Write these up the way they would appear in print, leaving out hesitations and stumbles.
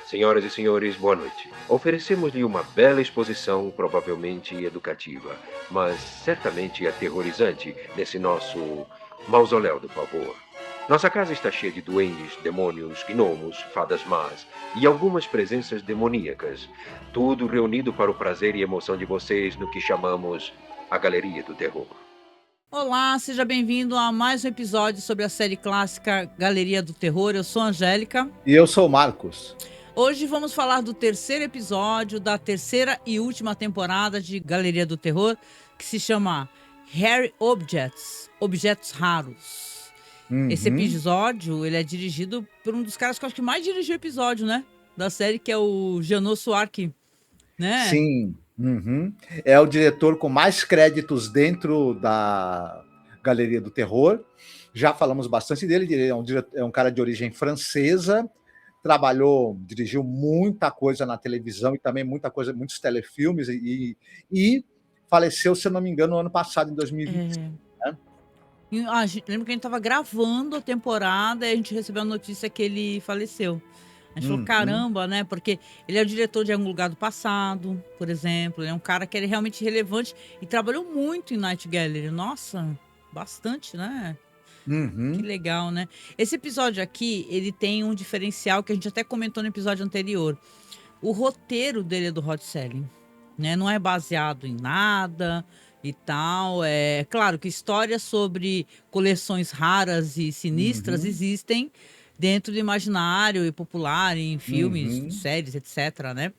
Senhoras e senhores, boa noite. Oferecemos-lhe uma bela exposição, provavelmente educativa, mas certamente aterrorizante, nesse nosso mausoléu do pavor. Nossa casa está cheia de duendes, demônios, gnomos, fadas más e algumas presenças demoníacas. Tudo reunido para o prazer e emoção de vocês no que chamamos a Galeria do Terror. Olá, seja bem-vindo a mais um episódio sobre a série clássica Galeria do Terror. Eu sou a Angélica. E eu sou o Marcos. Hoje vamos falar do terceiro episódio da terceira e última temporada de Galeria do Terror, que se chama Rare Objects, Objetos Raros. Esse episódio, ele é dirigido por um dos caras que eu acho que mais dirigiu o episódio, né? Da série, que é o Jeannot Suarque, né? Sim. É o diretor com mais créditos dentro da Galeria do Terror. Já falamos bastante dele. Ele é um cara de origem francesa. Dirigiu muita coisa na televisão e também muitos telefilmes. E faleceu, se eu não me engano, no ano passado, em 2020. Né? Lembro que a gente estava gravando a temporada e a gente recebeu a notícia que ele faleceu. A gente falou, caramba, né? Porque ele é o diretor de Algum Lugar do Passado, por exemplo. Ele é um cara que é realmente relevante e trabalhou muito em Night Gallery. Nossa, bastante, né? Que legal, né? Esse episódio aqui, ele tem um diferencial que a gente até comentou no episódio anterior. O roteiro dele é do Rod Serling, né? Não é baseado em nada e tal. É claro que histórias sobre coleções raras e sinistras existem dentro do imaginário e popular, em filmes, séries, etc, né?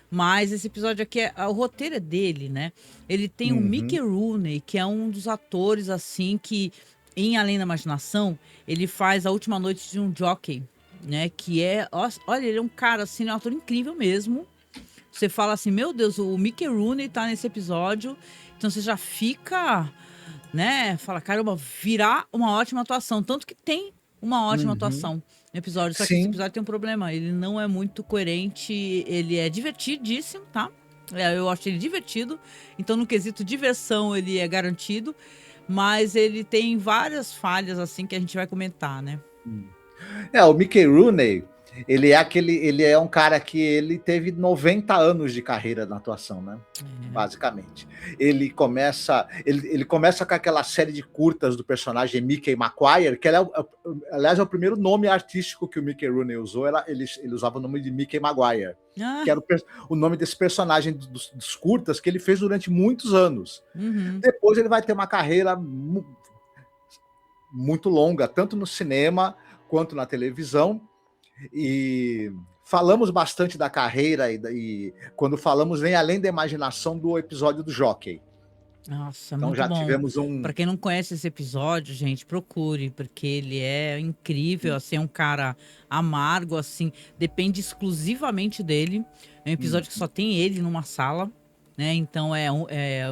Mas esse episódio aqui, o roteiro é dele, né? Ele tem o Mickey Rooney, que é um dos atores, assim, que em Além da Imaginação, ele faz A Última Noite de um Jockey, né? Que é, olha, ele é um cara, assim, um ator incrível mesmo. Você fala assim, meu Deus, o Mickey Rooney tá nesse episódio, então você já fica, né? Fala, caramba, virá uma ótima atuação. Tanto que tem uma ótima atuação no episódio. Só que esse episódio tem um problema. Ele não é muito coerente. Ele é divertidíssimo, tá? Eu acho ele divertido. Então, no quesito diversão, ele é garantido. Mas ele tem várias falhas, assim, que a gente vai comentar, né? O Mickey Rooney, ele é um cara que ele teve 90 anos de carreira na atuação, né? Basicamente. Ele começa com aquela série de curtas do personagem Mickey Maguire, que aliás é o primeiro nome artístico que o Mickey Rooney usou, ele usava o nome de Mickey Maguire, que era o nome desse personagem dos curtas que ele fez durante muitos anos. Depois ele vai ter uma carreira muito longa, tanto no cinema quanto na televisão, e falamos bastante da carreira e quando falamos nem além da imaginação do episódio do Jockey. Nossa, então muito já bom. Tivemos Pra quem não conhece esse episódio, gente, procure, porque ele é incrível, assim, é um cara amargo, assim, depende exclusivamente dele. É um episódio que só tem ele numa sala, né? Então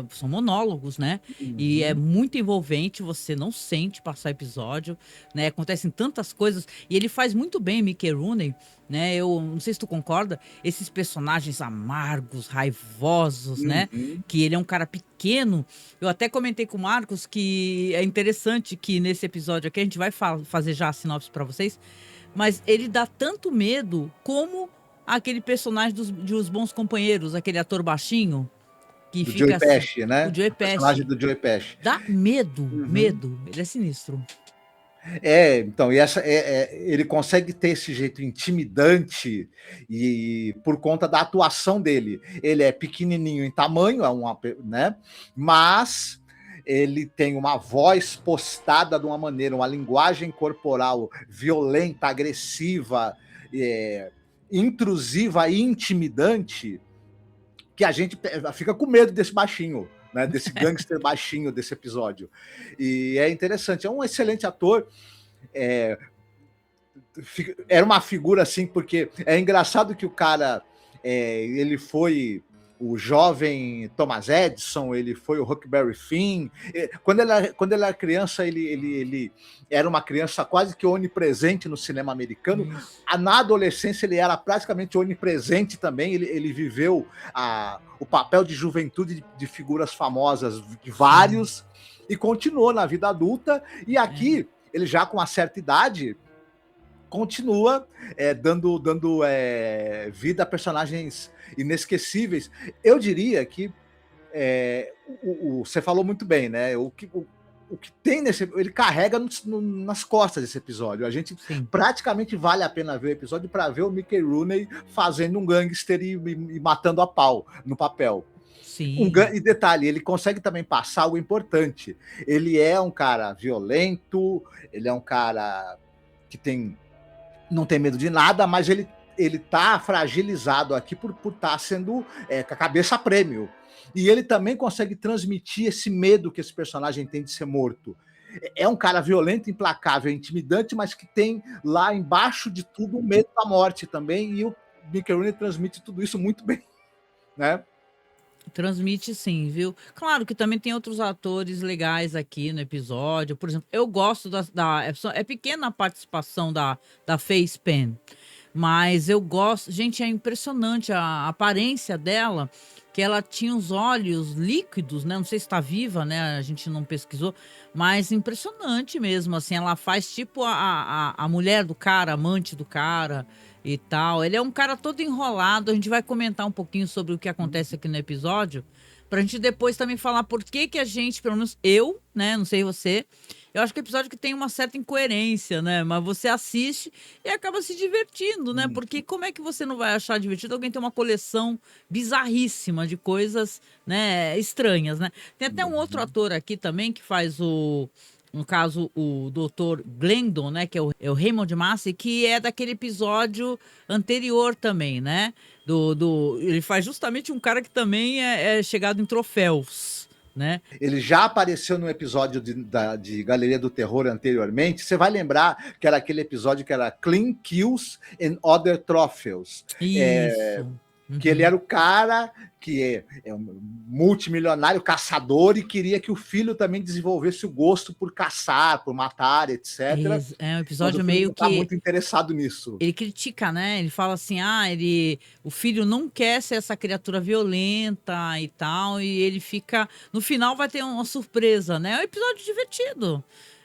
são monólogos, né? E é muito envolvente, você não sente passar episódio, né? Acontecem tantas coisas e ele faz muito bem, Mickey Rooney, né? Eu não sei se tu concorda, esses personagens amargos, raivosos, né? Que ele é um cara pequeno. Eu até comentei com o Marcos que é interessante que nesse episódio aqui a gente vai fazer já a sinopse para vocês, mas ele dá tanto medo como aquele personagem de Os Bons Companheiros, aquele ator baixinho que do fica Joey assim, Pesci, né? o Joey O personagem Pesci. do Joey Pesci. Dá medo. Ele é sinistro. Então, ele consegue ter esse jeito intimidante e por conta da atuação dele. Ele é pequenininho em tamanho, né? Mas ele tem uma voz postada de uma maneira, uma linguagem corporal violenta, agressiva, intrusiva e intimidante, que a gente fica com medo desse baixinho, né, desse gangster baixinho desse episódio. E é interessante, é um excelente ator. Era uma figura assim, porque é engraçado que o cara ele foi o jovem Thomas Edison, ele foi o Huckleberry Finn. Quando ele era criança, ele era uma criança quase que onipresente no cinema americano. Na adolescência, ele era praticamente onipresente também. Ele viveu o papel de juventude de figuras famosas, de vários, e continuou na vida adulta. E aqui, ele já com uma certa idade, continua dando vida a personagens inesquecíveis. Eu diria que você falou muito bem, né? O que tem ele carrega nas costas desse episódio. A gente praticamente vale a pena ver o episódio para ver o Mickey Rooney fazendo um gangster e matando a pau no papel. Sim. E detalhe, ele consegue também passar algo importante. Ele é um cara violento, ele é um cara que não tem medo de nada, mas ele tá fragilizado aqui por estar sendo com a cabeça a prêmio. E ele também consegue transmitir esse medo que esse personagem tem de ser morto. É um cara violento, implacável, intimidante, mas que tem lá embaixo de tudo o medo da morte também, e o Mickey Rooney transmite tudo isso muito bem, né? Transmite sim, viu? Claro que também tem outros atores legais aqui no episódio. Por exemplo, eu gosto é pequena a participação da Faye Penn, mas eu gosto. Gente, é impressionante a aparência dela, que ela tinha os olhos líquidos, né? Não sei se está viva, né? A gente não pesquisou, mas impressionante mesmo. Assim, ela faz tipo a mulher do cara, amante do cara e tal. Ele é um cara todo enrolado. A gente vai comentar um pouquinho sobre o que acontece aqui no episódio, pra gente depois também falar por que a gente, pelo menos eu, né, não sei você, eu acho que é um episódio que tem uma certa incoerência, né, mas você assiste e acaba se divertindo, né, porque como é que você não vai achar divertido alguém ter uma coleção bizarríssima de coisas, né, estranhas, né. Tem até um outro ator aqui também que faz no caso, o Dr. Glendon, né, que é o Raymond Massey, que é daquele episódio anterior também, né? Ele faz justamente um cara que também é chegado em troféus, né? Ele já apareceu no episódio de Galeria do Terror anteriormente. Você vai lembrar que era aquele episódio que era Clean Kills and Other Trophies. Isso. Que ele era o cara que é um multimilionário caçador e queria que o filho também desenvolvesse o gosto por caçar, por matar, etc. É um episódio mas o meio não tá que muito interessado nisso. ele critica, né? Ele fala assim, o filho não quer ser essa criatura violenta e tal, e ele fica, no final vai ter uma surpresa, né? É um episódio divertido.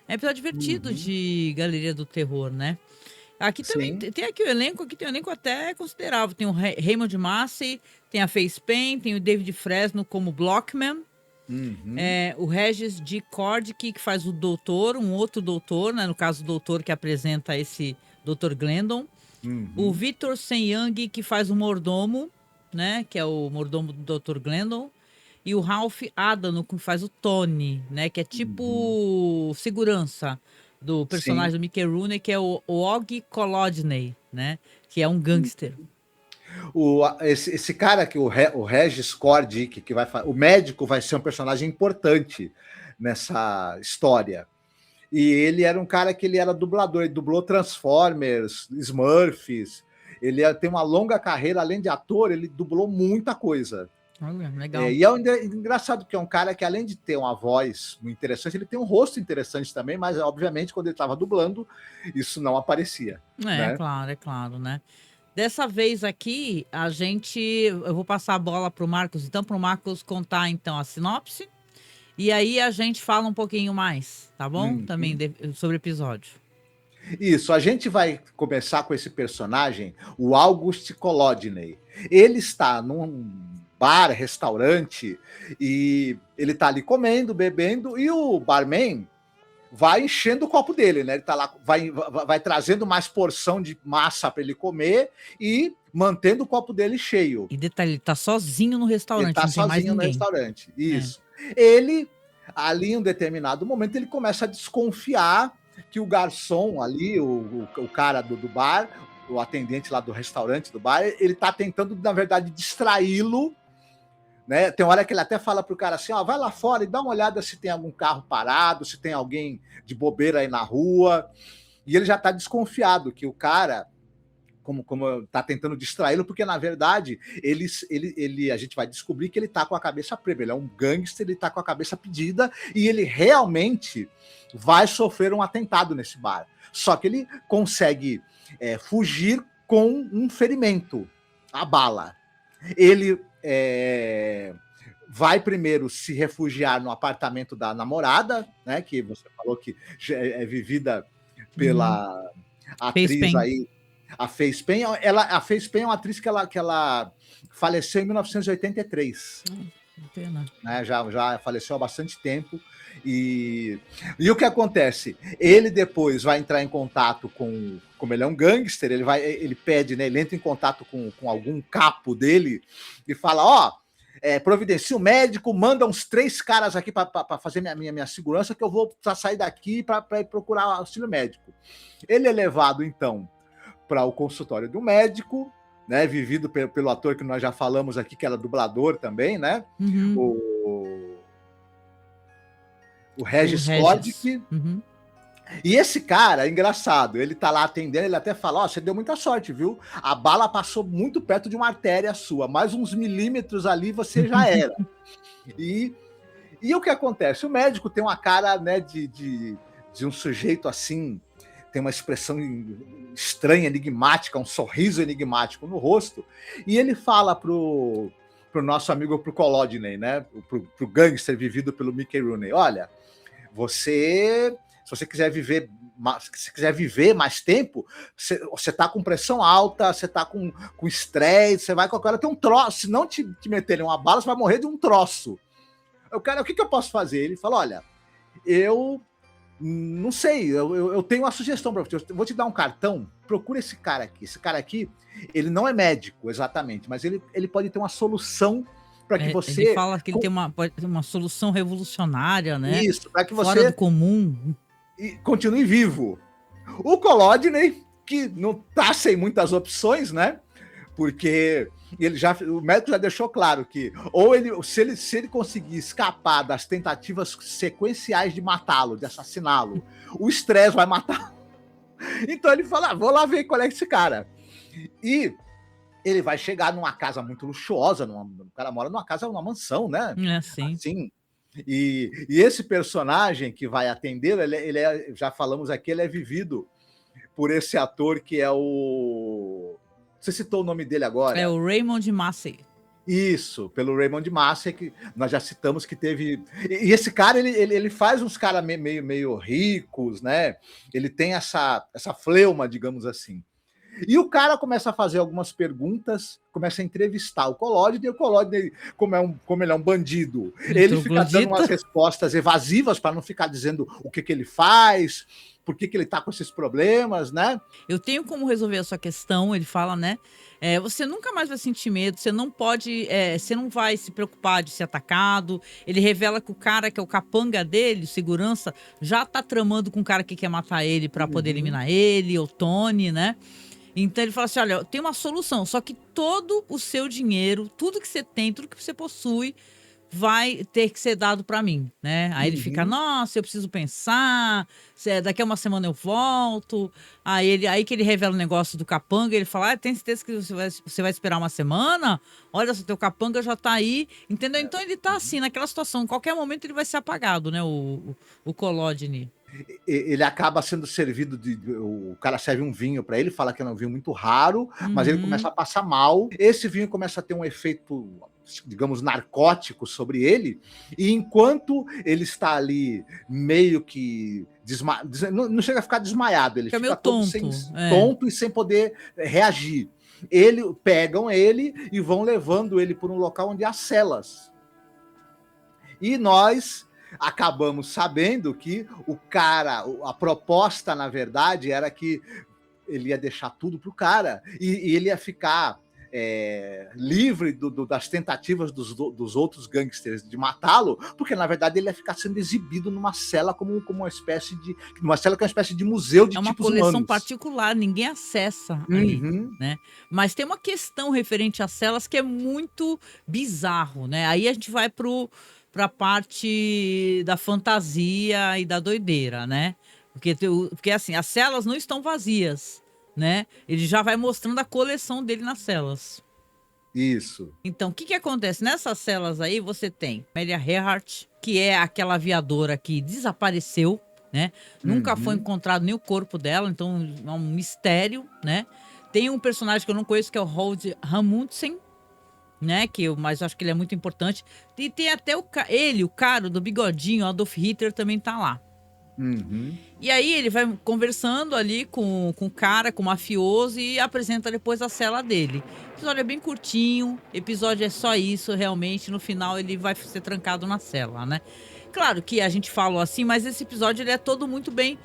É um episódio divertido de Galeria do Terror, né? Aqui também tem aqui o elenco, aqui tem um elenco até considerável. Tem o Raymond Massey, tem a Faye Penn, tem o David Fresno como Blockman, o Regis G. Cordick, que faz o doutor, um outro doutor, né? No caso, o doutor que apresenta esse Dr. Glendon. O Victor Sen-Young, que faz o mordomo, né? Que é o mordomo do Dr. Glendon. E o Ralph Adano, que faz o Tony, né? Que é tipo segurança do personagem do Mickey Rooney, que é o Og Kolodney, né? Que é um gangster. Esse cara aqui, o Regis Cordick, o médico, vai ser um personagem importante nessa história. E ele era um cara que ele era dublador, ele dublou Transformers, Smurfs. Ele tem uma longa carreira, além de ator, ele dublou muita coisa. Legal. E é engraçado que é um cara que, além de ter uma voz muito interessante, ele tem um rosto interessante também, mas, obviamente, quando ele estava dublando, isso não aparecia. Né? Claro, né? Dessa vez aqui, eu vou passar a bola para o Marcos, então, para o Marcos contar, então, a sinopse. E aí a gente fala um pouquinho mais, tá bom? Também sobre o episódio. Isso, a gente vai começar com esse personagem, o August Kolodney. Ele está num bar, restaurante, e ele tá ali comendo, bebendo, e o barman vai enchendo o copo dele, né? Ele tá lá, vai trazendo mais porção de massa para ele comer e mantendo o copo dele cheio. E detalhe, ele tá sozinho no restaurante, ele tá não tem mais sozinho no ninguém. restaurante, isso. Ele, ali em um determinado momento, ele começa a desconfiar que o garçom ali, o cara do bar, o atendente lá do restaurante do bar, ele tá tentando, na verdade, distraí-lo, né? Tem hora que ele até fala pro cara assim, ó, vai lá fora e dá uma olhada se tem algum carro parado, se tem alguém de bobeira aí na rua. E ele já tá desconfiado que o cara, como tá tentando distraí-lo, porque na verdade a gente vai descobrir que ele tá com a cabeça presa, ele é um gangster, ele tá com a cabeça pedida e ele realmente vai sofrer um atentado nesse bar. Só que ele consegue fugir com um ferimento, a bala. Ele vai primeiro se refugiar no apartamento da namorada, né, que você falou que é vivida pela a Face atriz Pain. aí, a Face Pain, a Face Pain é uma atriz que ela faleceu em 1983. Que pena. Né? Já faleceu há bastante tempo. E o que acontece? Ele depois vai entrar em contato com. Como ele é um gangster, ele pede, né? Ele entra em contato com algum capo dele e fala: ó, providencia um médico, manda uns 3 caras aqui para fazer minha segurança, que eu vou sair daqui para ir procurar auxílio médico. Ele é levado, então, para o consultório do médico, né? Vivido pelo ator que nós já falamos aqui, que era dublador também, né? O Regis Codic. E esse cara, é engraçado, ele tá lá atendendo, ele até fala, você deu muita sorte, viu? A bala passou muito perto de uma artéria sua, mais uns milímetros ali você já era. E o que acontece? O médico tem uma cara, né, de um sujeito assim, tem uma expressão estranha, enigmática, um sorriso enigmático no rosto, e ele fala pro nosso amigo, pro Kolodney, né, pro gangster vivido pelo Mickey Rooney, olha, se você quiser viver mais tempo, você tá com pressão alta, você tá com estresse, você vai qualquer hora ter um troço, se não te meterem uma bala, você vai morrer de um troço. O cara, o que eu posso fazer? Ele fala, olha, eu não sei, eu tenho uma sugestão para você, eu vou te dar um cartão, procura esse cara aqui. Esse cara aqui, ele não é médico, exatamente, mas ele pode ter uma solução para que você... Ele fala que ele tem uma solução revolucionária, né? Isso, para que você... Fora do comum. E continue vivo. O Kolodney, que não tá sem muitas opções, né? Porque o médico já deixou claro que se ele conseguir escapar das tentativas sequenciais de matá-lo, de assassiná-lo, o estresse vai matar. Então ele fala, vou lá ver qual é esse cara. E ele vai chegar numa casa muito luxuosa, o cara mora numa casa, numa mansão, né? Assim. E esse personagem que vai atender, ele já falamos aqui, ele é vivido por esse ator que é o... Você citou o nome dele agora. É o Raymond Massey. Isso, pelo Raymond Massey, que nós já citamos que teve... E esse cara, ele faz uns caras meio ricos, né? Ele tem essa fleuma, digamos assim. E o cara começa a fazer algumas perguntas, começa a entrevistar o Kolodney, e o Kolodney, como ele é um bandido, ele fica dando umas respostas evasivas para não ficar dizendo o que ele faz, por que ele tá com esses problemas, né? Eu tenho como resolver a sua questão, ele fala, né? Você nunca mais vai sentir medo, você não pode, você não vai se preocupar de ser atacado. Ele revela que o cara, que é o capanga dele, o segurança, já tá tramando com o cara que quer matar ele para poder eliminar ele, o Tony, né? Então ele fala assim, olha, tem uma solução, só que todo o seu dinheiro, tudo que você tem, tudo que você possui, vai ter que ser dado para mim, né? Aí ele fica, nossa, eu preciso pensar, daqui a uma semana eu volto. Aí que ele revela o negócio do capanga, ele fala, tem certeza que você vai esperar uma semana? Olha, o teu capanga já tá aí, entendeu? Então ele tá assim, naquela situação, em qualquer momento ele vai ser apagado, né, o Kolodney. Ele acaba sendo servido o cara serve um vinho para ele, fala que é um vinho muito raro, mas ele começa a passar mal. Esse vinho começa a ter um efeito, digamos, narcótico sobre ele, e enquanto ele está ali meio que não chega a ficar desmaiado, ele fica todo tonto e sem poder reagir. Pegam ele e vão levando ele por um local onde há celas. E nós acabamos sabendo que a proposta, na verdade, era que ele ia deixar tudo pro cara e ele ia ficar livre das tentativas dos outros gangsters de matá-lo, porque na verdade ele ia ficar sendo exibido numa cela como uma espécie de... Numa cela que é uma espécie de museu de tipos humanos. É uma coleção particular, ninguém acessa ali, né? Mas tem uma questão referente às celas que é muito bizarro, né? Aí a gente vai para a parte da fantasia e da doideira, né? Porque assim, as celas não estão vazias, né? Ele já vai mostrando a coleção dele nas celas. Isso. Então, o que acontece? Nessas celas aí, você tem Amelia Earhart, que é aquela aviadora que desapareceu, né? Nunca foi encontrado nem o corpo dela, então é um mistério, né? Tem um personagem que eu não conheço, que é o Roald Amundsen, né, mas eu acho que ele é muito importante. E tem até o cara do bigodinho, Adolf Hitler, também tá lá, Uhum. E aí ele vai conversando ali com o cara, com o mafioso, e apresenta depois a cela dele. O episódio é bem curtinho, episódio é só isso, realmente. No final ele vai ser trancado na cela, né? Claro que a gente falou assim, mas esse episódio ele é todo muito bem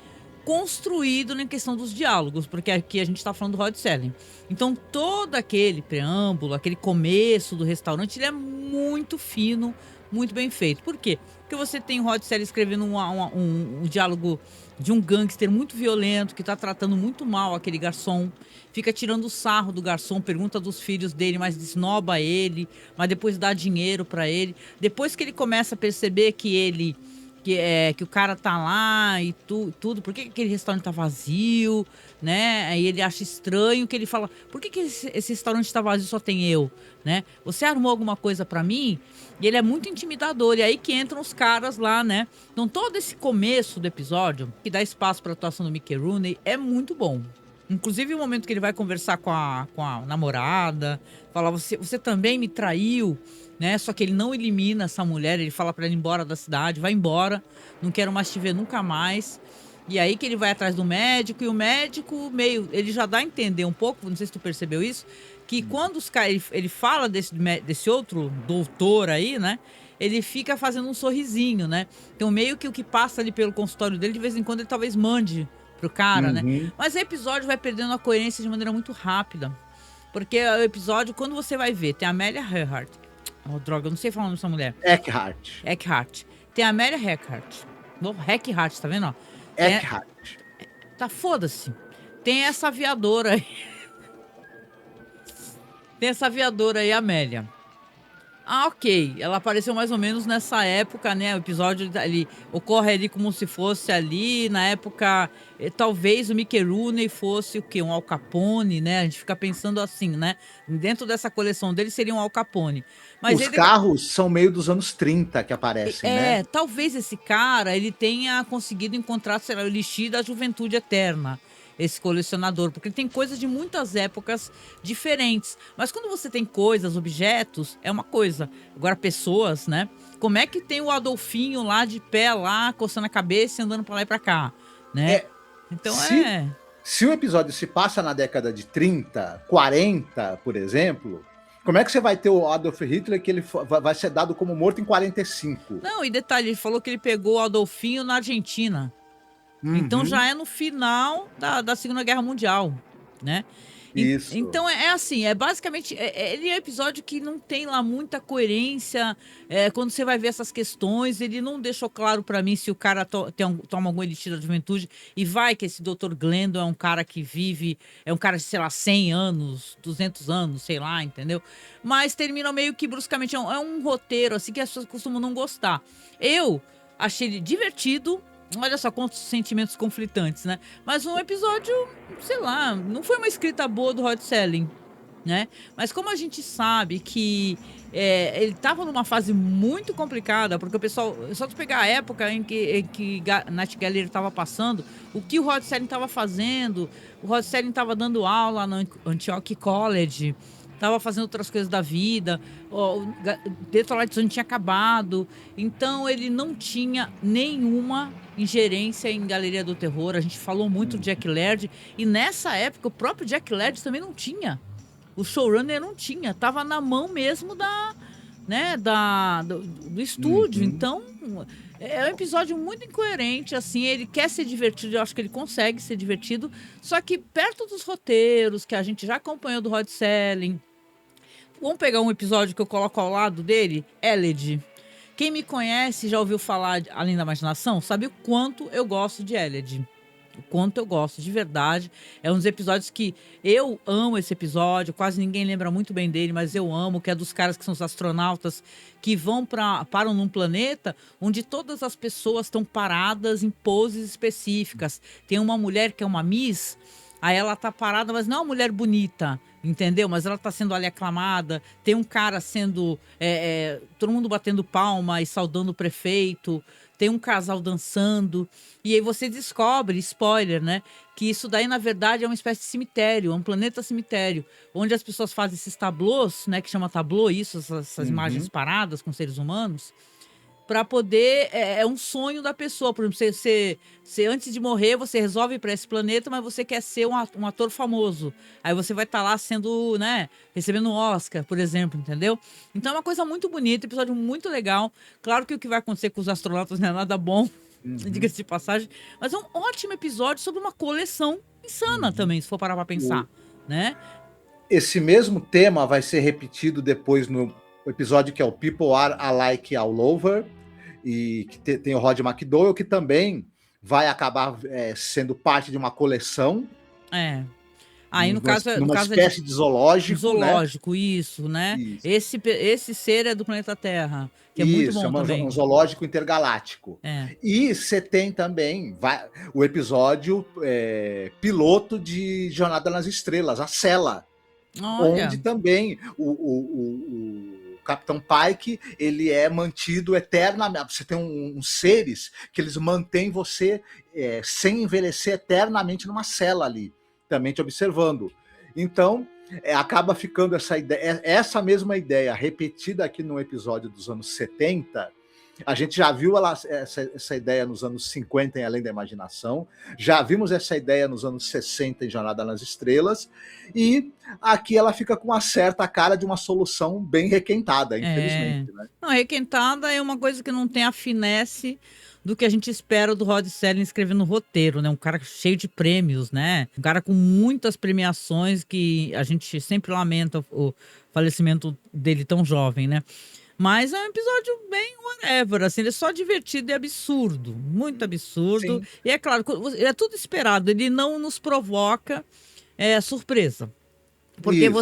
construído na questão dos diálogos, porque aqui a gente tá falando do Rod Serling. Então todo aquele preâmbulo, aquele começo do restaurante, ele é muito fino, muito bem feito. Por quê? Porque você tem o Rod Serling escrevendo um diálogo de um gangster muito violento, que tá tratando muito mal aquele garçom, fica tirando sarro do garçom, pergunta dos filhos dele, mas esnoba ele, mas depois dá dinheiro pra ele. Depois que ele começa a perceber que ele que o cara tá lá e tudo, por que aquele restaurante tá vazio, né? Aí ele acha estranho que ele fala, por que esse restaurante tá vazio, só tem eu, né? Você armou alguma coisa pra mim? E ele é muito intimidador, e aí que entram os caras lá, né? Então todo esse começo do episódio, que dá espaço pra atuação do Mickey Rooney, é muito bom. Inclusive o momento que ele vai conversar com a namorada, fala, você também me traiu, né? Só que ele não elimina essa mulher, ele fala pra ela ir embora da cidade, vai embora, não quero mais te ver nunca mais. E aí que ele vai atrás do médico, e o médico meio, ele já dá a entender um pouco, não sei se tu percebeu isso, que quando os caras, ele fala desse outro doutor aí, né? Ele fica fazendo um sorrisinho, né? Então meio que o que passa ali pelo consultório dele, de vez em quando ele talvez mande pro cara, né? Uhum. Mas o episódio vai perdendo a coerência de maneira muito rápida. Porque o episódio, quando você vai ver, tem a Amélia Earhart. Oh, droga, eu não sei falar o nome dessa mulher. Eckhart. Eckhart. Tem a Amélia Eckhart. Oh, Eckhart, tá vendo? Ó? Eckhart. Tá, foda-se. Tem essa aviadora aí. Tem essa aviadora aí, a Amélia. Ah, ok. Ela apareceu mais ou menos nessa época, né? O episódio ali ocorre ali como se fosse ali, na época, talvez o Mickey Rooney fosse o quê? Um Al Capone, né? A gente fica pensando assim, né? Dentro dessa coleção dele seria um Al Capone. Mas Os ele, carros são meio dos anos 30 que aparecem, né? talvez esse cara, ele tenha conseguido encontrar, sei lá, o elixir da juventude eterna. Esse colecionador, porque tem coisas de muitas épocas diferentes. Mas quando você tem coisas, objetos, é uma coisa. Agora, pessoas, né? Como é que tem o Adolfinho lá de pé, lá, coçando a cabeça e andando pra lá e pra cá, né? Então Se o episódio se passa na década de 30, 40, por exemplo, como é que você vai ter o Adolf Hitler que ele vai ser dado como morto em 45? Não, e detalhe, ele falou que ele pegou o Adolfinho na Argentina. Então Uhum. já é no final da Segunda Guerra Mundial, né? Isso. Então é assim, é basicamente, ele é um episódio que não tem lá muita coerência, quando você vai ver essas questões, ele não deixou claro pra mim se o cara toma algum elixir da juventude, e vai que esse Dr. Glendon é um cara que vive, é um cara de, sei lá, 100 anos, 200 anos, sei lá, entendeu? Mas termina meio que bruscamente, é um roteiro assim que as pessoas costumam não gostar. Eu achei ele divertido. Olha só quantos sentimentos conflitantes, né? Mas um episódio, sei lá, não foi uma escrita boa do Rod Serling, né? Mas como a gente sabe que ele tava numa fase muito complicada, porque o pessoal, só tu pegar a época em que Nat Gallery estava passando, o que o Rod Serling estava fazendo, o Rod Serling estava dando aula no Antioch College, tava fazendo outras coisas da vida, o Detroit Zone tinha acabado, então ele não tinha nenhuma ingerência em Galeria do Terror. A gente falou muito do Jack Laird, e nessa época o próprio Jack Laird também não tinha. O showrunner não tinha, tava na mão mesmo do estúdio. Então é um episódio muito incoerente, assim, ele quer ser divertido, eu acho que ele consegue ser divertido, só que perto dos roteiros que a gente já acompanhou do Rod Serling. Vamos pegar um episódio que eu coloco ao lado dele, Eled. Quem me conhece, já ouviu falar de Além da Imaginação, sabe o quanto eu gosto de Eled. O quanto eu gosto, de verdade. É um dos episódios que eu amo esse episódio, quase ninguém lembra muito bem dele, mas eu amo, que é dos caras que são os astronautas que param num planeta onde todas as pessoas estão paradas em poses específicas. Tem uma mulher que é uma Miss. Aí ela tá parada, mas não é uma mulher bonita, entendeu? Mas ela tá sendo ali aclamada. Tem um cara sendo... todo mundo batendo palma e saudando o prefeito. Tem um casal dançando. E aí você descobre, spoiler, né? Que isso daí, na verdade, é uma espécie de cemitério. É um planeta cemitério. Onde as pessoas fazem esses tablôs, né? Que chama tablô isso, essas imagens paradas com seres humanos. para poder. É um sonho da pessoa. Por exemplo, você antes de morrer, você resolve ir para esse planeta, mas você quer ser um ator famoso. Aí você vai estar lá sendo, né, recebendo um Oscar, por exemplo, entendeu? Então é uma coisa muito bonita, episódio muito legal. Claro que o que vai acontecer com os astronautas não é nada bom, diga-se de passagem, mas é um ótimo episódio sobre uma coleção insana também, se for parar para pensar, né? Esse mesmo tema vai ser repetido depois no episódio que é o People Are Alike All Over, e que tem o Rod McDowell, que também vai acabar sendo parte de uma coleção. Aí no caso numa espécie de zoológico, zoológico, né? Isso, né? Isso. Esse ser é do planeta Terra, que é muito bom também. Um zoológico intergaláctico. E você tem também o episódio piloto de Jornada nas Estrelas, a Cela. Olha. Onde também o Capitão Pike, ele é mantido eternamente. Você tem uns seres que eles mantêm você sem envelhecer eternamente numa cela ali, também te observando. Então, acaba ficando essa mesma ideia repetida aqui no episódio dos anos 70. A gente já viu essa ideia nos anos 50 em Além da Imaginação, já vimos essa ideia nos anos 60 em Jornada nas Estrelas, e aqui ela fica com uma certa cara de uma solução bem requentada, infelizmente. Né? Não, requentada é uma coisa que não tem a finesse do que a gente espera do Rod Serling escrevendo roteiro, né? Um cara cheio de prêmios, né? Um cara com muitas premiações, que a gente sempre lamenta o falecimento dele tão jovem, né? Mas é um episódio bem whatever, assim, ele é só divertido e absurdo, muito absurdo. Sim. E é claro, é tudo esperado, ele não nos provoca surpresa. Porque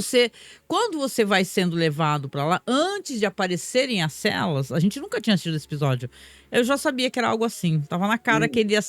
quando você vai sendo levado para lá, antes de aparecerem as celas, a gente nunca tinha assistido esse episódio. Eu já sabia que era algo assim. Tava na cara que ele ia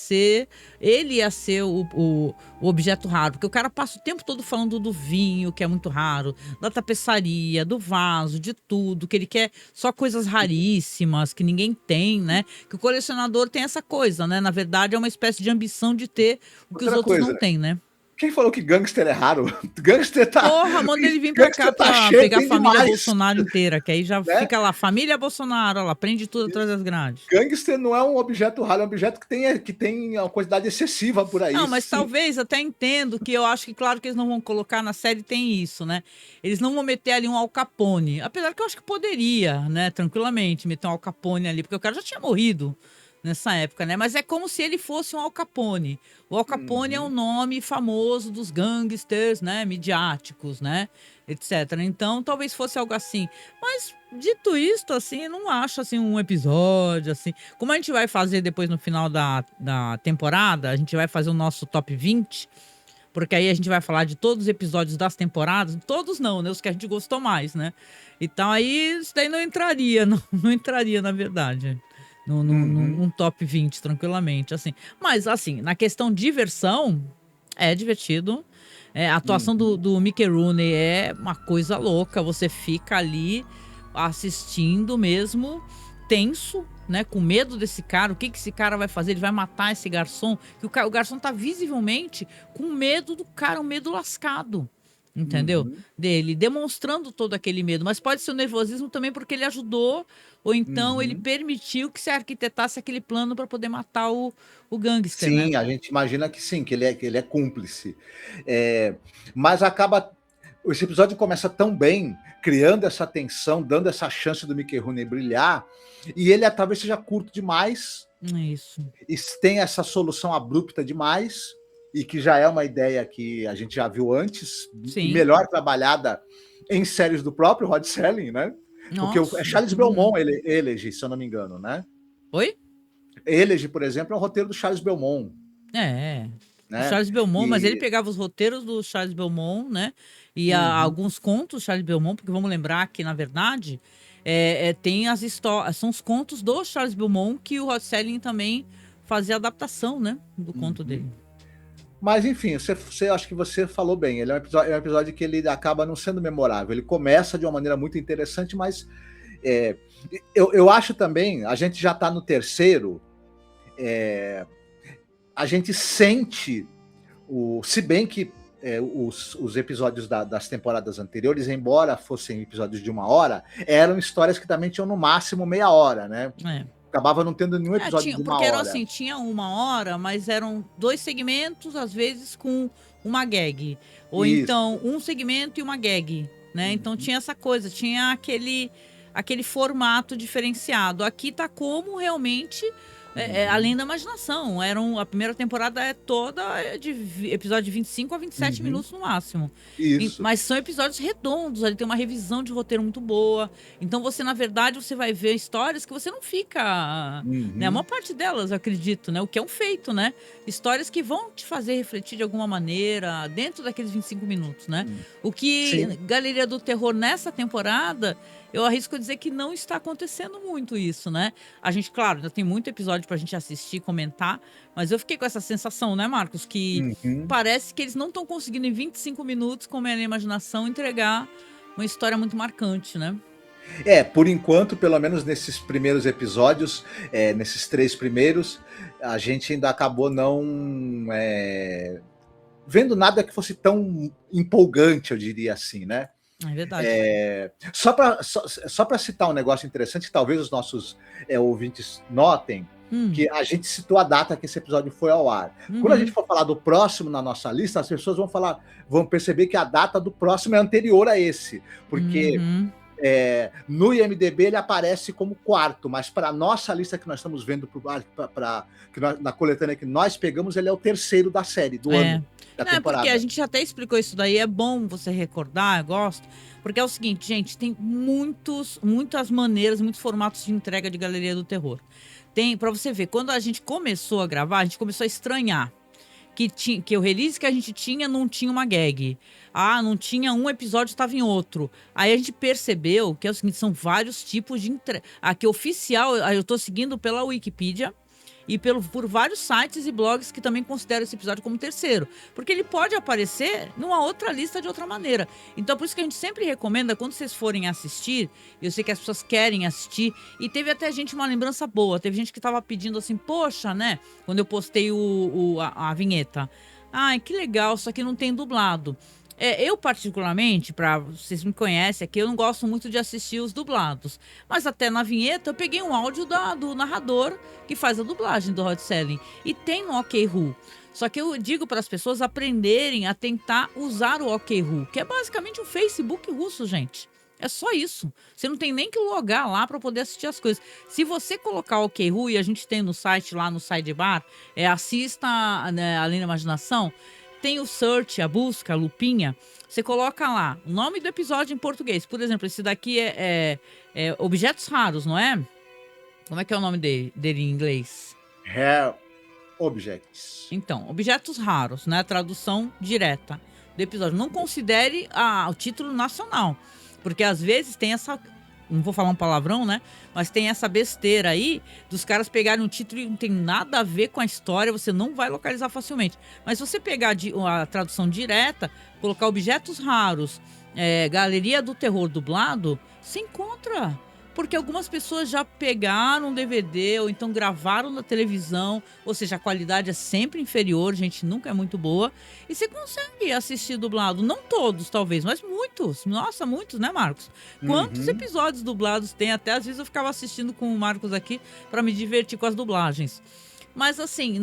ser o objeto raro. Porque o cara passa o tempo todo falando do vinho, que é muito raro, da tapeçaria, do vaso, de tudo, que ele quer só coisas raríssimas, que ninguém tem, né? Que o colecionador tem essa coisa, né? Na verdade, é uma espécie de ambição de ter o que os outros não têm, né? Quem falou que gangster é raro? Gangster tá... Porra, manda ele vir pra cá pra pegar a família Bolsonaro inteira, que aí já fica lá, família Bolsonaro, ela prende tudo atrás das grades. Gangster não é um objeto raro, é um objeto que tem uma quantidade excessiva por aí. Não, mas talvez, até entendo que eu acho que, claro que eles não vão colocar na série, tem isso, né? Eles não vão meter ali um Al Capone, apesar que eu acho que poderia, né, tranquilamente, meter um Al Capone ali, porque o cara já tinha morrido nessa época, né? Mas é como se ele fosse um Al Capone. O Al Capone é um nome famoso dos gangsters, né? Midiáticos, né? Etc. Então, talvez fosse algo assim. Mas, dito isto, assim, eu não acho, assim, um episódio, assim... Como a gente vai fazer depois no final da temporada, a gente vai fazer o nosso top 20, porque aí a gente vai falar de todos os episódios das temporadas. Todos não, né? Os que a gente gostou mais, né? Então, aí, isso daí não entraria, não entraria, na verdade. Num top 20, tranquilamente, assim. Mas, assim, na questão de diversão, é divertido. A atuação do Mickey Rooney é uma coisa louca. Você fica ali assistindo mesmo, tenso, né? Com medo desse cara. O que esse cara vai fazer? Ele vai matar esse garçom? Que o garçom tá visivelmente com medo do cara, um medo lascado. Entendeu? Dele, demonstrando todo aquele medo. Mas pode ser o nervosismo também porque ele ajudou, ou então ele permitiu que se arquitetasse aquele plano para poder matar o gangster. Sim, né? A gente imagina que sim, que ele é cúmplice. Mas acaba... Esse episódio começa tão bem, criando essa tensão, dando essa chance do Mickey Rooney brilhar, e ele talvez seja curto demais. Isso. E tem essa solução abrupta demais, e que já é uma ideia que a gente já viu antes, Sim. melhor trabalhada em séries do próprio Rod Serling, né? Nossa, porque Charles Belmont elege, se eu não me engano, né? Oi? Elege, por exemplo, é o roteiro do Charles Belmont. Né? O Né? Charles Belmont, mas ele pegava os roteiros do Charles Belmont, né? E alguns contos do Charles Belmont, porque vamos lembrar que, na verdade, tem as histórias, são os contos do Charles Belmont que o Rod Serling também fazia adaptação, né? Do conto dele. Mas, enfim, acho que você falou bem. Ele é um episódio que ele acaba não sendo memorável. Ele começa de uma maneira muito interessante, mas eu acho também, a gente já está no terceiro, a gente sente, se bem que os episódios das temporadas anteriores, embora fossem episódios de 1 hora, eram histórias que também tinham no máximo meia hora, né? Acabava não tendo nenhum episódio de uma porque era hora. assim, tinha 1 hora, mas eram 2 segmentos, às vezes com uma gag. Ou Isso. então, um segmento e uma gag, né? Então tinha essa coisa, tinha aquele formato diferenciado. Aqui tá como realmente além da imaginação. A primeira temporada é toda de episódio de 25 a 27 minutos no máximo. Isso. Mas são episódios redondos, ali tem uma revisão de roteiro muito boa. Então você, na verdade, você vai ver histórias que você não fica... Né? A maior parte delas, eu acredito, né? O que é um feito, né? Histórias que vão te fazer refletir de alguma maneira dentro daqueles 25 minutos, né? O que Galeria do Terror nessa temporada... Eu arrisco dizer que não está acontecendo muito isso, né? A gente, claro, ainda tem muito episódio pra gente assistir, comentar, mas eu fiquei com essa sensação, né, Marcos? Que parece que eles não estão conseguindo em 25 minutos, como é na imaginação, entregar uma história muito marcante, né? Por enquanto, pelo menos nesses primeiros episódios, nesses 3 primeiros, a gente ainda acabou não vendo nada que fosse tão empolgante, eu diria assim, né? É verdade. Só para citar um negócio interessante, que talvez os nossos ouvintes notem, que a gente citou a data que esse episódio foi ao ar. Quando a gente for falar do próximo na nossa lista, as pessoas vão perceber que a data do próximo é anterior a esse, porque no IMDb ele aparece como 4º, mas para a nossa lista que nós estamos vendo na coletânea que nós pegamos, ele é o 3º da série, do ano. Porque a gente até explicou isso daí, é bom você recordar, eu gosto, porque é o seguinte, gente, tem muitas maneiras, muitos formatos de entrega de Galeria do Terror. Tem, pra você ver, quando a gente começou a gravar, a gente começou a estranhar que o release que a gente tinha não tinha uma gag. Não tinha um episódio, estava em outro. Aí a gente percebeu que é o seguinte, são vários tipos de entrega. Aqui oficial, eu tô seguindo pela Wikipedia, e por vários sites e blogs que também consideram esse episódio como 3º. Porque ele pode aparecer numa outra lista de outra maneira. Então, por isso que a gente sempre recomenda, quando vocês forem assistir, eu sei que as pessoas querem assistir, e teve até gente uma lembrança boa. Teve gente que tava pedindo assim, poxa, né? Quando eu postei a vinheta. Ai, que legal, só que não tem dublado. Eu, particularmente, vocês me conhecem aqui, eu não gosto muito de assistir os dublados. Mas até na vinheta eu peguei um áudio do narrador que faz a dublagem do Hot Selling. E tem no OkWho. Só que eu digo para as pessoas aprenderem a tentar usar o OkWho, que é basicamente um Facebook russo, gente. É só isso. Você não tem nem que logar lá para poder assistir as coisas. Se você colocar o OkWho, e a gente tem no site, lá no Sidebar, assista, né, Além da Imaginação, tem o search, a busca, a lupinha. Você coloca lá o nome do episódio em português. Por exemplo, esse daqui é Objetos Raros, não é? Como é que é o nome dele em inglês? Rare Objects. Então, Objetos Raros, né? Tradução direta do episódio. Não considere o título nacional, porque às vezes tem essa... Não vou falar um palavrão, né? Mas tem essa besteira aí dos caras pegarem um título e não tem nada a ver com a história, você não vai localizar facilmente. Mas se você pegar a tradução direta, colocar Objetos Raros, Galeria do Terror dublado, você encontra. Porque algumas pessoas já pegaram um DVD ou então gravaram na televisão, ou seja, a qualidade é sempre inferior, gente, nunca é muito boa. E você consegue assistir dublado, não todos talvez, mas muitos. Nossa, muitos, né, Marcos? Quantos episódios dublados tem? Até às vezes eu ficava assistindo com o Marcos aqui para me divertir com as dublagens. Mas assim,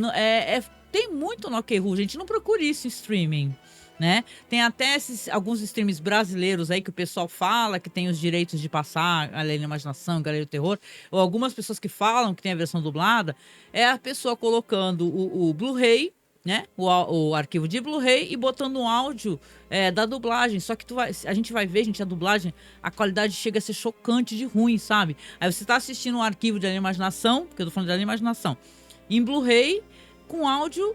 tem muito no OkWho, gente, não procure isso em streaming. Né? Tem até alguns streams brasileiros aí que o pessoal fala que tem os direitos de passar Além da Imaginação, Galeria do Terror, ou algumas pessoas que falam que tem a versão dublada, é a pessoa colocando o Blu-ray, né? O arquivo de Blu-ray e botando um áudio da dublagem. Só que a gente vai ver, gente, a dublagem, a qualidade chega a ser chocante de ruim, sabe? Aí você tá assistindo um arquivo de Além da Imaginação, porque eu tô falando de Além da Imaginação, em Blu-ray, com áudio,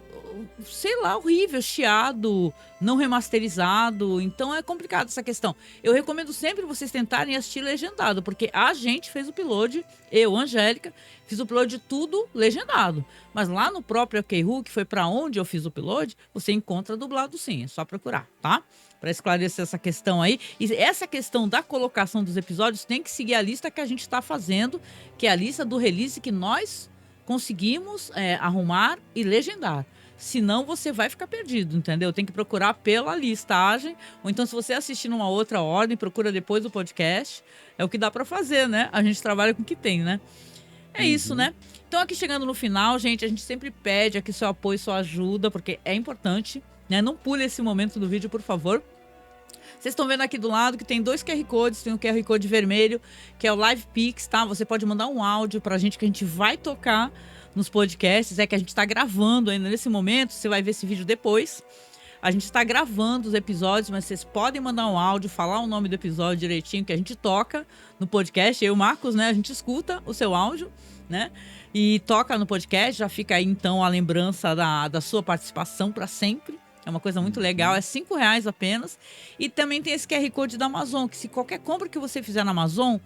sei lá, horrível, chiado, não remasterizado. Então é complicado essa questão. Eu recomendo sempre vocês tentarem assistir legendado, porque a gente fez o upload, eu, Angélica, fiz o upload de tudo legendado. Mas lá no próprio OkWho, que foi para onde eu fiz o upload, você encontra dublado sim, é só procurar, tá? Para esclarecer essa questão aí. E essa questão da colocação dos episódios tem que seguir a lista que a gente está fazendo, que é a lista do release que nós conseguimos arrumar e legendar. Senão você vai ficar perdido, entendeu? Tem que procurar pela listagem, ou então se você assistir numa outra ordem, procura depois do podcast. É o que dá para fazer, né? A gente trabalha com o que tem, né? É isso, né? Então, aqui chegando no final, gente, a gente sempre pede aqui seu apoio, sua ajuda, porque é importante, né? Não pule esse momento do vídeo, por favor. Vocês estão vendo aqui do lado que tem 2 QR Codes, tem um QR Code vermelho, que é o Live Pix, tá? Você pode mandar um áudio pra gente que a gente vai tocar nos podcasts, que a gente tá gravando ainda nesse momento, você vai ver esse vídeo depois. A gente está gravando os episódios, mas vocês podem mandar um áudio, falar o nome do episódio direitinho, que a gente toca no podcast. Eu e o Marcos, né? A gente escuta o seu áudio, né? E toca no podcast. Já fica aí, então, a lembrança da sua participação para sempre. É uma coisa muito legal. É R$5 apenas. E também tem esse QR Code da Amazon, que se qualquer compra que você fizer na Amazon,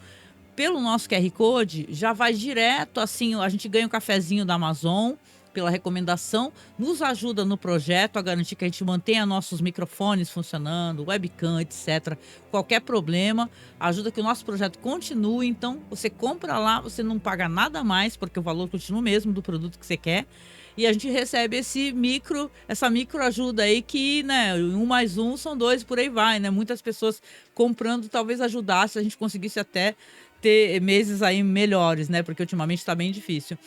pelo nosso QR Code, já vai direto, assim, a gente ganha um cafezinho da Amazon, pela recomendação, nos ajuda no projeto a garantir que a gente mantenha nossos microfones funcionando, webcam, etc. Qualquer problema, ajuda que o nosso projeto continue. Então, você compra lá, você não paga nada mais, porque o valor continua o mesmo do produto que você quer. E a gente recebe essa micro ajuda aí que, né, 1 mais 1 são 2, por aí vai, né? Muitas pessoas comprando talvez ajudasse, a gente conseguisse até ter meses aí melhores, né? Porque ultimamente está bem difícil.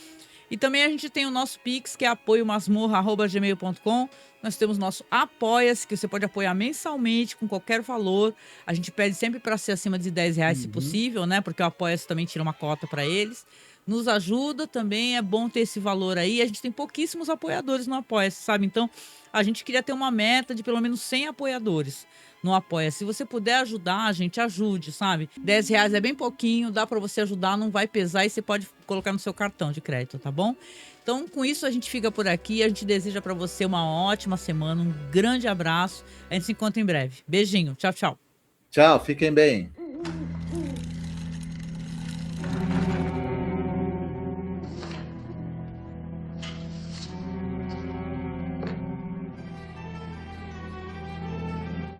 E também a gente tem o nosso Pix, que é apoiomasmorra@gmail.com. Nós temos nosso Apoia-se, que você pode apoiar mensalmente com qualquer valor. A gente pede sempre para ser acima de R$10, se possível, né? Porque o Apoia-se também tira uma cota para eles. Nos ajuda também, é bom ter esse valor aí. A gente tem pouquíssimos apoiadores no Apoia-se, sabe? Então, a gente queria ter uma meta de pelo menos 100 apoiadores no Apoia. Se você puder ajudar, a gente ajude, sabe? R$10 é bem pouquinho, dá para você ajudar, não vai pesar e você pode colocar no seu cartão de crédito, tá bom? Então, com isso, a gente fica por aqui. A gente deseja para você uma ótima semana, um grande abraço. A gente se encontra em breve. Beijinho, tchau, tchau. Tchau, fiquem bem.